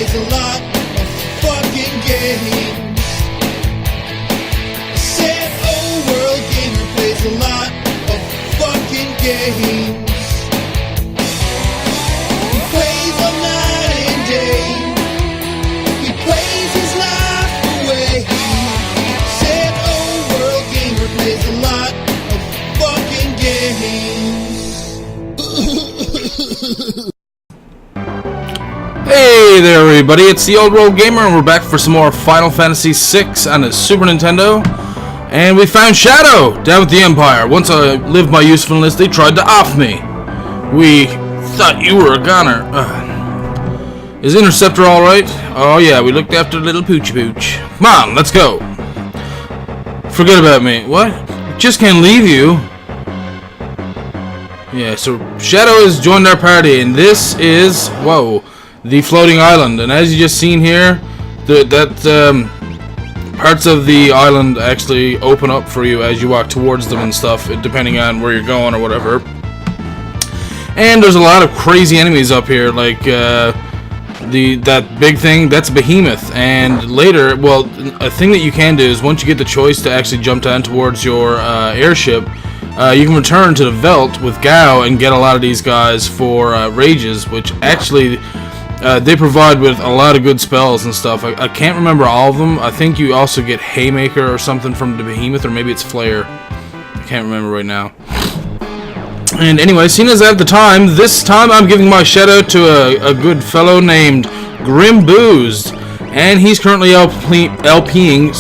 plays a lot of fucking games. I said, oh, World Gamer plays a lot of fucking games. He plays all night and day. He plays his life away. Said, oh, World Gamer plays a lot of fucking games. Hey there everybody, it's the Old World Gamer and we're back for some more Final Fantasy VI on the Super Nintendo. And we found Shadow down with the Empire. Once I lived my usefulness, they tried to off me. We thought you were a goner. Is Interceptor alright? Oh yeah, we looked after little Poochie Pooch. Come on, let's go. Forget about me. What? Just can't leave you. Yeah, so Shadow has joined our party and this is, whoa, the floating island. And as you just seen here, parts of the island actually open up for you as you walk towards them and stuff, depending on where you're going or whatever. And there's a lot of crazy enemies up here, like that big thing, that's Behemoth. And later, well, a thing that you can do is once you get the choice to actually jump down towards your airship, you can return to the Veldt with Gao and get a lot of these guys for rages, which actually they provide with a lot of good spells and stuff. I can't remember all of them. I think you also get Haymaker or something from the Behemoth, or maybe it's Flare. I can't remember right now. And anyway, seeing as I have the time, this time I'm giving my shout out to a good fellow named Grim Boozed, and he's currently LPing,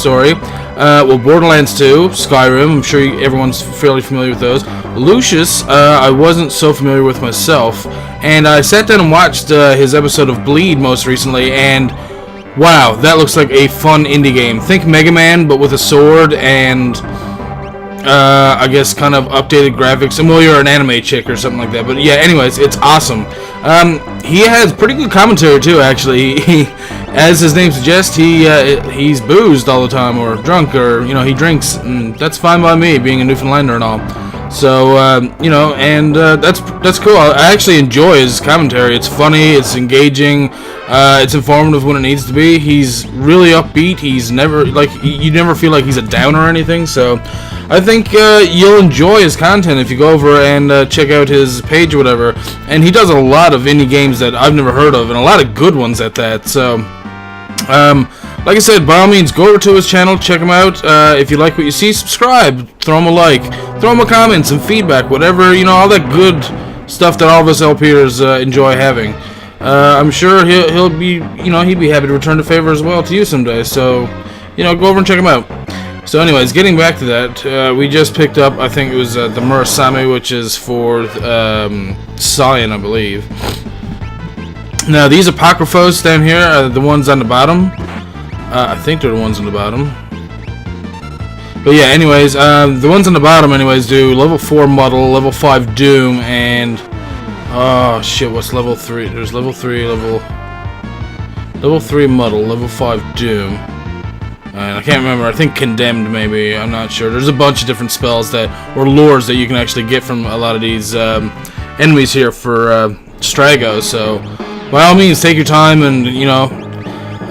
well, Borderlands 2, Skyrim, I'm sure everyone's fairly familiar with those. Lucius, I wasn't so familiar with myself, and I sat down and watched his episode of Bleed most recently, and wow, that looks like a fun indie game. Think Mega Man, but with a sword, and I guess kind of updated graphics, and well, you're an anime chick or something like that, but yeah, anyways, it's awesome. He has pretty good commentary too, actually. As his name suggests, he's boozed all the time, or drunk, or, you know, he drinks, and that's fine by me, being a Newfoundlander and all. So, you know, and that's cool. I actually enjoy his commentary. It's funny, it's engaging, it's informative when it needs to be. He's really upbeat. He's never, like, you never feel like he's a downer or anything, so I think you'll enjoy his content if you go over and check out his page or whatever. And he does a lot of indie games that I've never heard of, and a lot of good ones at that, so like I said, by all means, go over to his channel, check him out. If you like what you see, subscribe, throw him a like, throw him a comment, some feedback, whatever, you know, all that good stuff that all of us LPers enjoy having. I'm sure he'll be, you know, he'd be happy to return the favor as well to you someday. So, you know, go over and check him out. So, anyways, getting back to that, we just picked up, I think it was the Murasame, which is for Cyan, I believe. Now, these Apocryphos down here are the ones on the bottom. I think they're the ones on the bottom. But yeah, anyways, the ones on the bottom, anyways, do level 4 Muddle, level 5 Doom, and oh shit, what's level 3? There's level 3, level 3 Muddle, level 5 Doom, and I can't remember. I think Condemned, maybe. I'm not sure. There's a bunch of different spells or lures that you can actually get from a lot of these enemies here for Strago. So by all means, take your time, and you know.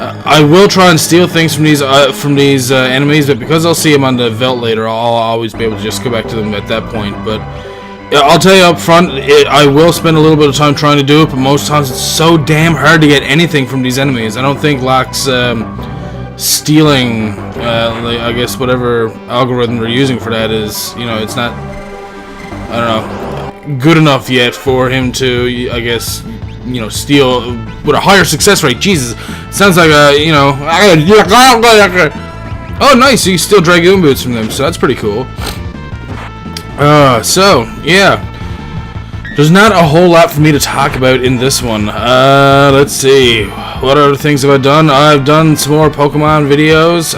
I will try and steal things from these enemies, but because I'll see them on the Veldt later, I'll always be able to just go back to them at that point. But I'll tell you up front, I will spend a little bit of time trying to do it, but most times it's so damn hard to get anything from these enemies. I don't think Locke's stealing, I guess whatever algorithm they're using for that is, you know, it's not, I don't know, good enough yet for him to, I guess, you know, steal with a higher success rate. Jesus, sounds like a, you know, oh nice, you steal Dragoon Boots from them, so that's pretty cool. So yeah, there's not a whole lot for me to talk about in this one. Let's see, what other things have I done? I've done some more Pokemon videos.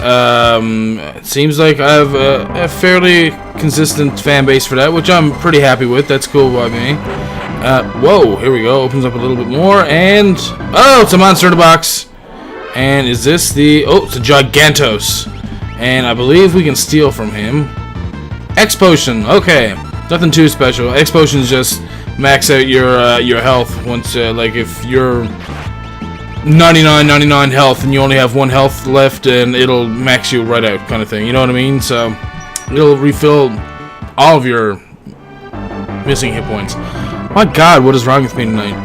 It seems like I have a fairly consistent fan base for that, which I'm pretty happy with. That's cool by me. Whoa, here we go. Opens up a little bit more, and oh, it's a monster in a box. And is this the? Oh, it's a Gigantos, and I believe we can steal from him. X Potion. Okay, nothing too special. X Potions just max out your health once, like if you're 99 health and you only have 1 health left, and it'll max you right out, kind of thing. You know what I mean? So it'll refill all of your missing hit points. My God, what is wrong with me tonight?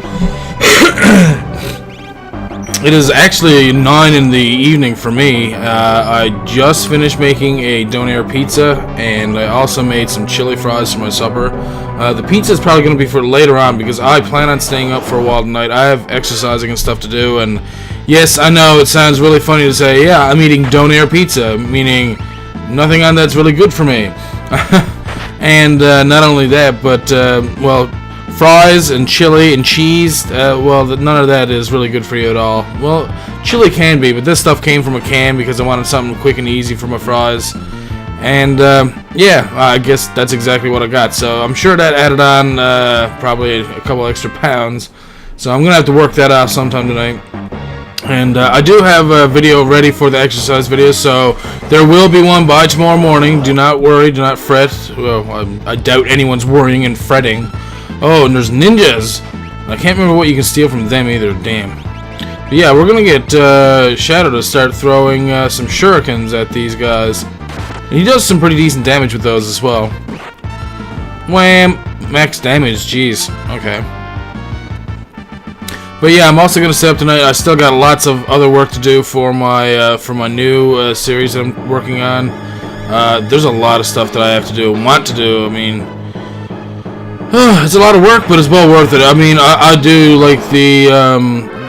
It is actually 9 in the evening for me. I just finished making a donair pizza, and I also made some chili fries for my supper. The pizza is probably going to be for later on because I plan on staying up for a while tonight. I have exercising and stuff to do, and yes, I know it sounds really funny to say, yeah, I'm eating donair pizza, meaning nothing on that's really good for me. And not only that, but, well, fries and chili and cheese, well, none of that is really good for you at all. Well, chili can be, but this stuff came from a can because I wanted something quick and easy for my fries. And, yeah, I guess that's exactly what I got. So I'm sure that added on probably a couple extra pounds. So I'm going to have to work that out sometime tonight. And I do have a video ready for the exercise video, so there will be one by tomorrow morning. Do not worry, do not fret. Well, I doubt anyone's worrying and fretting. Oh, and there's ninjas. I can't remember what you can steal from them either. Damn. But yeah, we're gonna get Shadow to start throwing some shurikens at these guys. And he does some pretty decent damage with those as well. Wham! Max damage. Jeez. Okay. But yeah, I'm also gonna stay up tonight. I still got lots of other work to do for my new series that I'm working on. There's a lot of stuff that I have to do and want to do. I mean, it's a lot of work, but it's well worth it. I mean, I do like the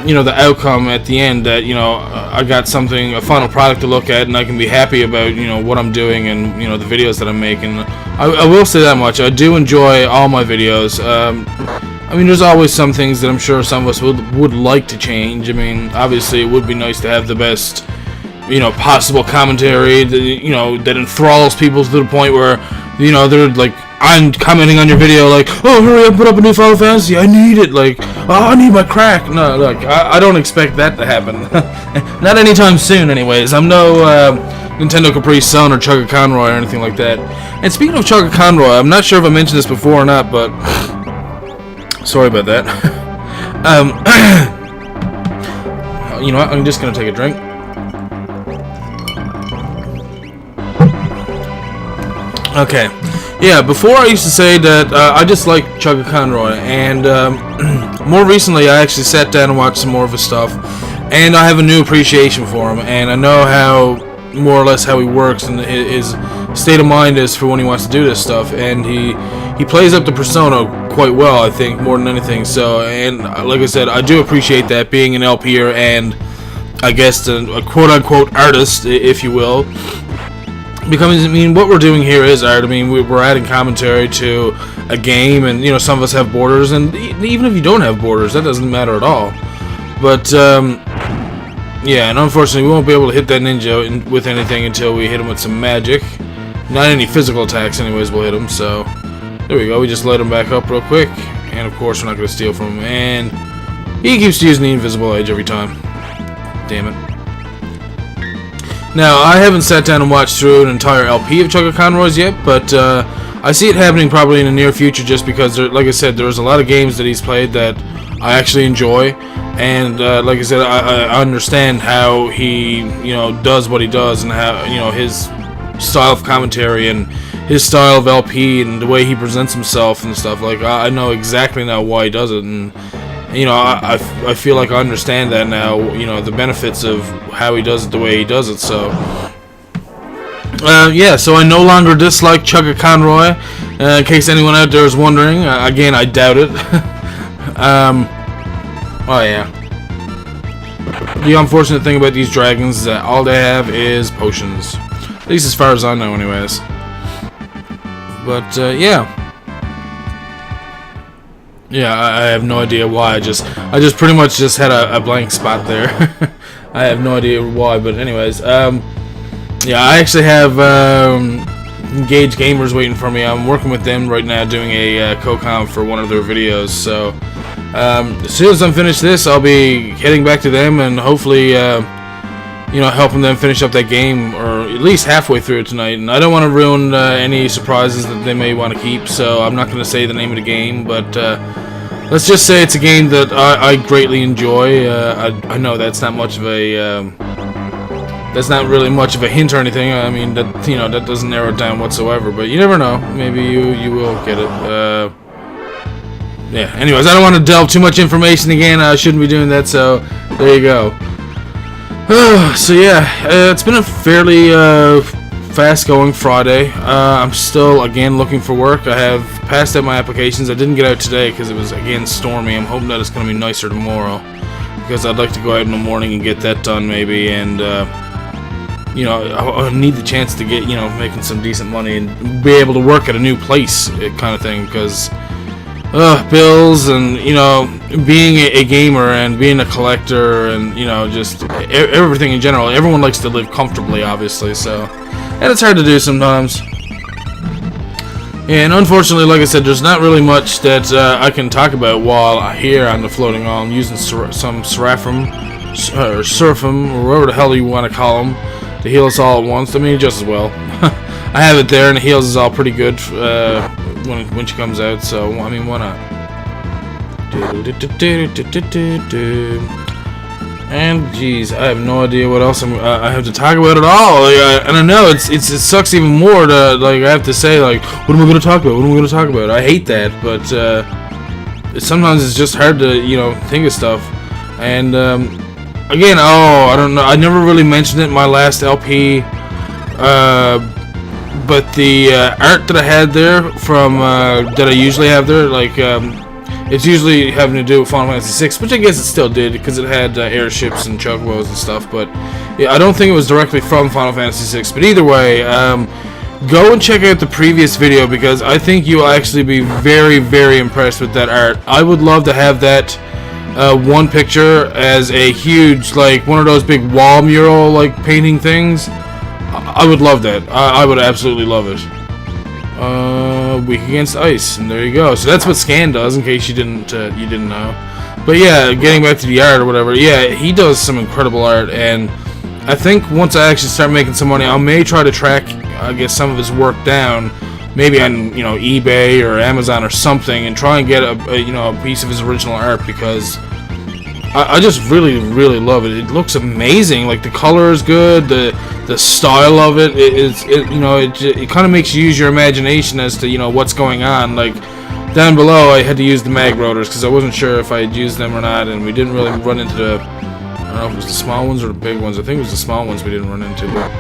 you know, the outcome at the end, that, you know, I got something, a final product to look at, and I can be happy about, you know, what I'm doing and, you know, the videos that I'm making. I will say that much. I do enjoy all my videos. I mean, there's always some things that I'm sure some of us would like to change. I mean, obviously, it would be nice to have the best, you know, possible commentary, that, you know, that enthralls people to the point where, you know, they're like, I'm commenting on your video like, oh, hurry up, put up a new Final Fantasy, I need it, like, oh, I need my crack. No, look, I don't expect that to happen. Not anytime soon, anyways. I'm no Nintendo Capri Sun or Chugga Conroy or anything like that. And speaking of Chugga Conroy, I'm not sure if I mentioned this before or not, but sorry about that. You know what, I'm just going to take a drink. Okay. Yeah, before I used to say that I just like Chugga Conroy, and more recently I actually sat down and watched some more of his stuff, and I have a new appreciation for him, and I know how, more or less, how he works and his state of mind is for when he wants to do this stuff, and he plays up the persona quite well, I think, more than anything. So, and like I said, I do appreciate that, being an LPer and I guess a quote-unquote artist, if you will. Because, I mean, what we're doing here is art. I mean, we're adding commentary to a game, and, you know, some of us have borders, and even if you don't have borders, that doesn't matter at all. But, yeah, and unfortunately, we won't be able to hit that ninja with anything until we hit him with some magic. Not any physical attacks, anyways, we'll hit him, so there we go. We just light him back up real quick, and, of course, we're not going to steal from him, and he keeps using the invisible edge every time. Damn it. Now, I haven't sat down and watched through an entire LP of Chugga Conroy's yet, but I see it happening probably in the near future, just because, there, like I said, there's a lot of games that he's played that I actually enjoy, and like I said, I understand how he, you know, does what he does, and how, you know, his style of commentary and his style of LP and the way he presents himself and stuff. Like, I know exactly now why he does it, and, you know, I feel like I understand that now, you know, the benefits of how he does it the way he does it. So yeah, so I no longer dislike Chugga Conroy, in case anyone out there is wondering. Again, I doubt it. Oh yeah, the unfortunate thing about these dragons is that all they have is potions, at least as far as I know, anyways. But yeah, I have no idea why. I just pretty much just had a blank spot there. I have no idea why, but anyways, yeah, I actually have Engaged Gamers waiting for me. I'm working with them right now, doing a co-com for one of their videos. So as soon as I'm finished this, I'll be heading back to them and hopefully, you know, helping them finish up that game, or at least halfway through it tonight. And I don't want to ruin any surprises that they may want to keep, so I'm not going to say the name of the game, but let's just say it's a game that I greatly enjoy. I know that's not much of a that's not really much of a hint or anything. I mean, that that doesn't narrow it down whatsoever. But you never know. Maybe you will get it. Yeah. Anyways, I don't want to delve too much information again. I shouldn't be doing that. So there you go. So yeah, it's been a fairly fast-going Friday. I'm still again looking for work. I have passed out my applications. I didn't get out today because it was again stormy. I'm hoping that it's going to be nicer tomorrow because I'd like to go out in the morning and get that done maybe. And I need the chance to get making some decent money and be able to work at a new place, kind of thing. Because bills and being a gamer and being a collector and just everything in general. Everyone likes to live comfortably, obviously. So, and it's hard to do sometimes. And unfortunately, like I said, there's not really much that I can talk about while here on the floating island using some Seraphim or Surfim or whatever the hell you want to call them to heal us all at once. I mean, just as well. I have it there and it heals us all pretty good when she comes out. So I mean, why not? And geez, I have no idea what else I have to talk about at all. And I know it sucks even more to I have to say what am I going to talk about? What am I going to talk about? I hate that, but sometimes it's just hard to think of stuff. And again, I don't know. I never really mentioned it in my last LP, but the art that I had there from that I usually have there, it's usually having to do with Final Fantasy VI, which I guess it still did because it had airships and chocobos and stuff. But yeah, I don't think it was directly from Final Fantasy VI. But either way, go and check out the previous video because I think you will actually be very, very impressed with that art. I would love to have that one picture as a huge, one of those big wall mural painting things. I would love that. I would absolutely love it. Weak against ice, and there you go. So that's what Scan does, in case you didn't know. But yeah, getting back to the art or whatever. Yeah, he does some incredible art, and I think once I actually start making some money, I may try to track, I guess, some of his work down, maybe on eBay or Amazon or something, and try and get a piece of his original art because I just really, really love it. It looks amazing. The color is good. The style of it it kind of makes you use your imagination as to what's going on. Down below, I had to use the mag rotors because I wasn't sure if I had used them or not, and we didn't really run into the. I don't know if it was the small ones or the big ones. I think it was the small ones we didn't run into. But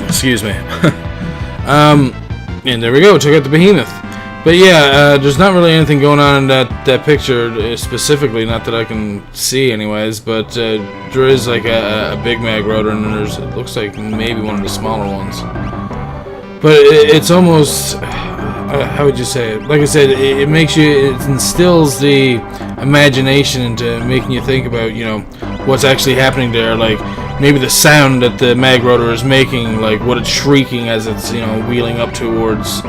excuse me. And there we go. Check out the behemoth. But yeah, there's not really anything going on in that picture specifically, not that I can see anyways, but there is a big mag rotor and then it looks like maybe one of the smaller ones. But it's almost, how would you say it? Like I said, it instills the imagination into making you think about, what's actually happening there, maybe the sound that the mag rotor is making, what it's shrieking as it's, wheeling up towards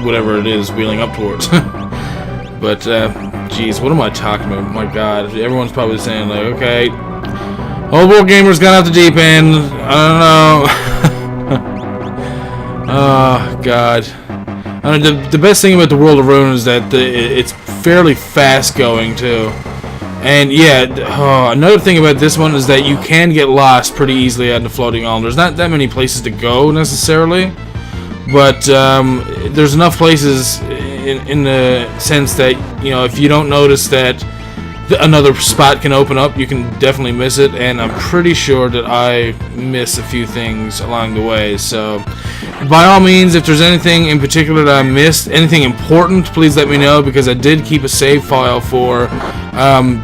whatever it is wheeling up towards. But geez, what am I talking about? My God, everyone's probably saying okay, Old World Gamer's gone off the deep end. I don't know. Oh God. I mean, the best thing about the World of Ruin is that it's fairly fast going too. And yeah, another thing about this one is that you can get lost pretty easily on the floating island. There's not that many places to go necessarily. But there's enough places in the sense that if you don't notice that another spot can open up, you can definitely miss it. And I'm pretty sure that I miss a few things along the way. So by all means, if there's anything in particular that I missed, anything important, please let me know because I did keep a save file for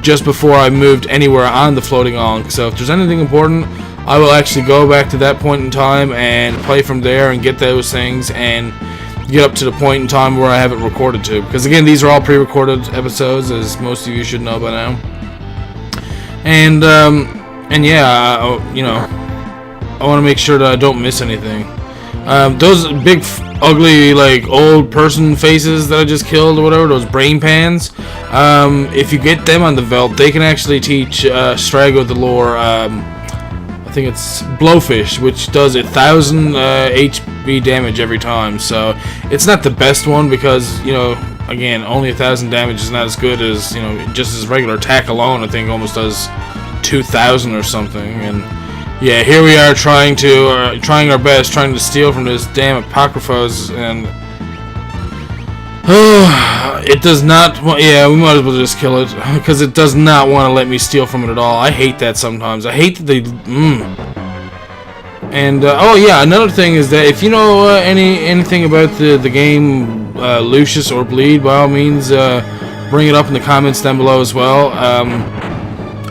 just before I moved anywhere on the floating island. So if there's anything important, I will actually go back to that point in time and play from there and get those things and get up to the point in time where I have it recorded to. Because again, these are all pre-recorded episodes, as most of you should know by now. And yeah, I want to make sure that I don't miss anything. Those big, ugly, old person faces that I just killed or whatever, those brain pans, if you get them on the Veld, they can actually teach Strago the lore. I think it's Blowfish, which does 1,000 HP damage every time. So it's not the best one because again, only 1,000 damage is not as good as, you know, just as regular attack alone. I think almost does 2,000 or something. And yeah, here we are trying our best, trying to steal from this damn Apocryphos, and it does not. Yeah, we might as well just kill it because it does not want to let me steal from it at all. I hate that sometimes. I hate that they. And oh yeah, another thing is that if you know anything about the game Lucius or Bleed, by all means bring it up in the comments down below as well.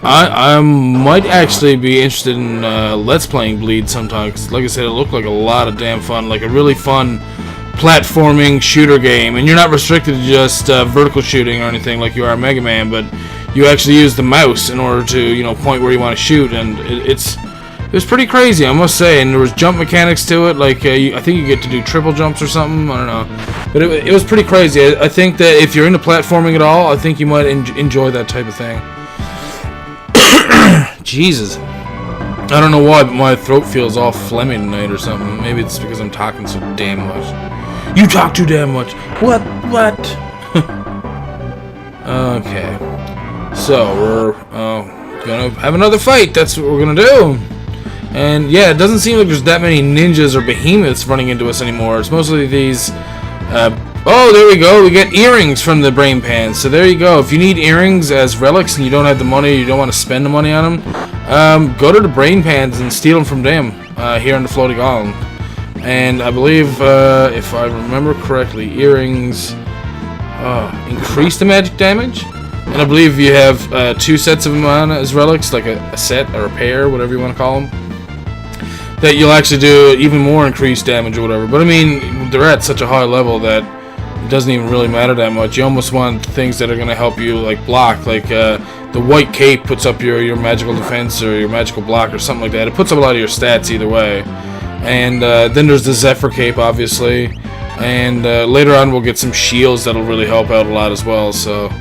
I might actually be interested in Let's Playing Bleed sometime, because like I said, it looked like a lot of damn fun, like a really fun platforming shooter game, and you're not restricted to just vertical shooting or anything like you are in Mega Man, but you actually use the mouse in order to, you know, point where you want to shoot, and it was pretty crazy, I must say. And there was jump mechanics to it, like I think you get to do triple jumps or something, I don't know, but it was pretty crazy. I think that if you're into platforming at all, I think you might enjoy that type of thing. Jesus, I don't know why, but my throat feels all phlegmy tonight or something. Maybe it's because I'm talking so damn much. You talk too damn much. What? Okay, so we're gonna have another fight. That's what we're gonna do. And yeah, it doesn't seem like there's that many ninjas or behemoths running into us anymore. It's mostly these oh, there we go. We get earrings from the brain pans. So there you go. If you need earrings as relics and you don't have the money, you don't want to spend the money on them, go to the brain pans and steal them from them here on the floating island. And I believe, if I remember correctly, earrings increase the magic damage. And I believe you have 2 sets of them on as relics, like a set or a pair, whatever you want to call them, that you'll actually do even more increased damage or whatever. But I mean, they're at such a high level that it doesn't even really matter that much. You almost want things that are going to help you, like block, like the white cape puts up your magical defense or your magical block or something like that. It puts up a lot of your stats either way. And then there's the Zephyr cape, obviously, and later on we'll get some shields that'll really help out a lot as well. So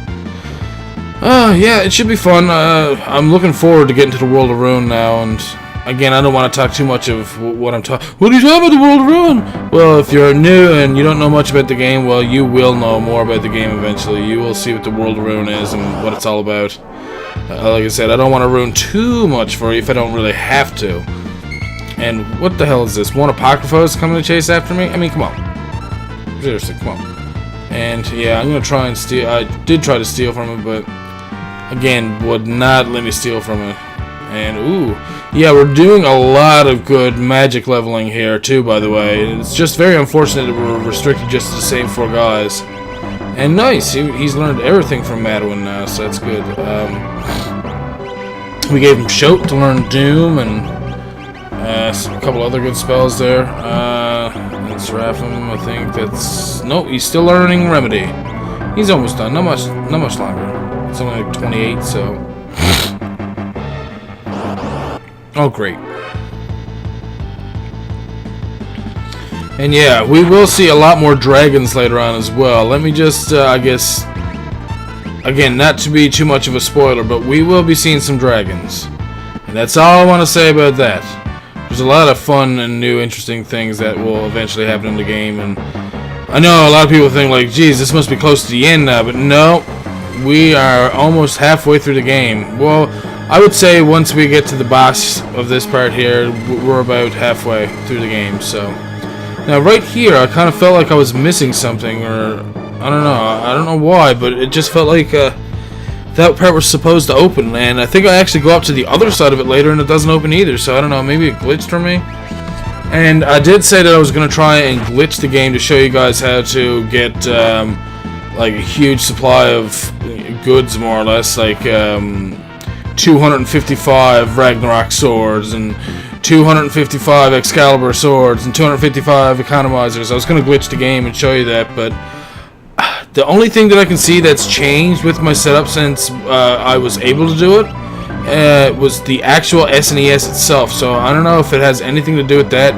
yeah, it should be fun. I'm looking forward to getting to the World of Ruin now. And again, I don't want to talk too much of what I'm talking. What are you talking about, the World of Ruin? Well, if you're new and you don't know much about the game, well, you will know more about the game eventually. You will see what the World of Ruin is and what it's all about. Like I said, I don't want to ruin too much for you if I don't really have to. And what the hell is this? One Apocryphos coming to chase after me? I mean, come on. Seriously, come on. And yeah, I'm going to try and steal. I did try to steal from it, but again, would not let me steal from it. And ooh, yeah, we're doing a lot of good magic leveling here too, by the way. It's just very unfortunate that we're restricted just to the same 4 guys. And nice, he's learned everything from Madwin now, so that's good. We gave him Shout to learn Doom, and a couple other good spells there. That's Rapham, I think that's... Nope, he's still learning Remedy. He's almost done, not much longer. It's only like 28, so... Oh, great. And yeah, we will see a lot more dragons later on as well. Let me just, I guess... Again, not to be too much of a spoiler, but we will be seeing some dragons. And that's all I want to say about that. There's a lot of fun and new interesting things that will eventually happen in the game, and I know a lot of people think like, geez, this must be close to the end now, but no, we are almost halfway through the game. Well, I would say once we get to the boss of this part here, we're about halfway through the game. So now right here, I kind of felt like I was missing something, or I don't know why, but it just felt like that part was supposed to open, and I think I actually go up to the other side of it later and it doesn't open either, so I don't know, maybe it glitched for me. And I did say that I was going to try and glitch the game to show you guys how to get like a huge supply of goods, more or less, like 255 Ragnarok swords and 255 Excalibur swords and 255 economizers. I was going to glitch the game and show you that, but the only thing that I can see that's changed with my setup since I was able to do it was the actual SNES itself. So I don't know if it has anything to do with that.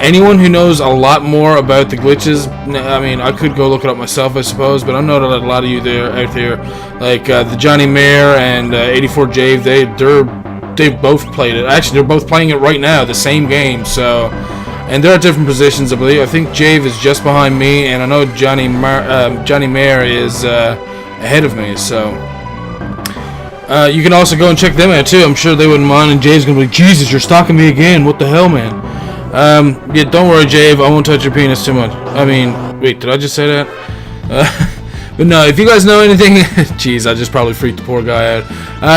Anyone who knows a lot more about the glitches, I mean, I could go look it up myself, I suppose, but I know that a lot of you out there, like the Johnny Mayer and 84 Jave, they've both played it. Actually, they're both playing it right now, the same game. So And they're at different positions, I believe. I think Jave is just behind me, and I know Johnny Mayer is ahead of me, so you can also go and check them out too. I'm sure they wouldn't mind, and Jave's gonna be like, Jesus, you're stalking me again, what the hell, man? Yeah, don't worry, Jave, I won't touch your penis too much. I mean, wait, did I just say that? But no, if you guys know anything, jeez, I just probably freaked the poor guy out.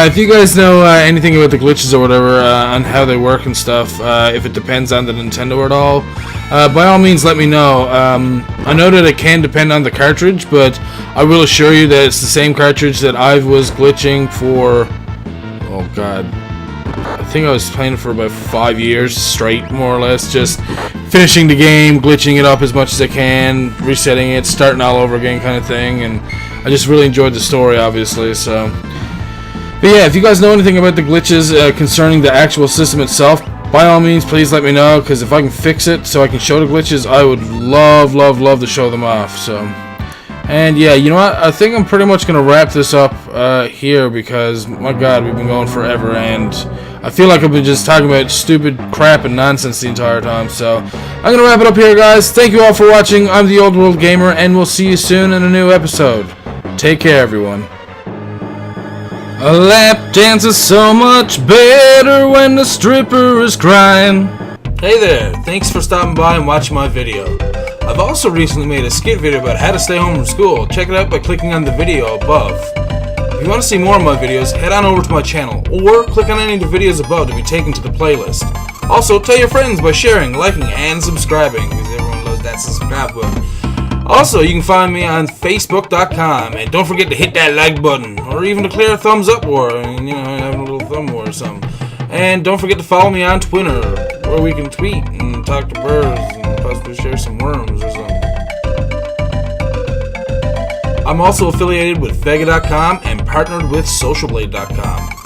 If you guys know anything about the glitches or whatever, on how they work and stuff, if it depends on the Nintendo at all, by all means let me know. I know that it can depend on the cartridge, but I will assure you that it's the same cartridge that I was glitching for, oh god, I think I was playing it for about 5 years straight, more or less, just finishing the game, glitching it up as much as I can, resetting it, starting all over again kind of thing, and I just really enjoyed the story, obviously, so. But yeah, if you guys know anything about the glitches concerning the actual system itself, by all means, please let me know, because if I can fix it so I can show the glitches, I would love, love, love to show them off, so. And yeah, you know what, I think I'm pretty much going to wrap this up here, because, my god, we've been going forever, and I feel like I've been just talking about stupid crap and nonsense the entire time, so I'm going to wrap it up here, guys. Thank you all for watching. I'm the Old World Gamer, and we'll see you soon in a new episode. Take care, everyone. A lap dance is so much better when the stripper is crying. Hey there, thanks for stopping by and watching my video. I've also recently made a skit video about how to stay home from school. Check it out by clicking on the video above. If you want to see more of my videos, head on over to my channel, or click on any of the videos above to be taken to the playlist. Also, tell your friends by sharing, liking, and subscribing, because everyone loves that subscribe button. Also, you can find me on Facebook.com, and don't forget to hit that like button, or even declare a thumbs up war, and, you know, have a little thumb war or something. And don't forget to follow me on Twitter, where we can tweet and talk to birds, and possibly share some worms or something. I'm also affiliated with Vega.com and partnered with Socialblade.com.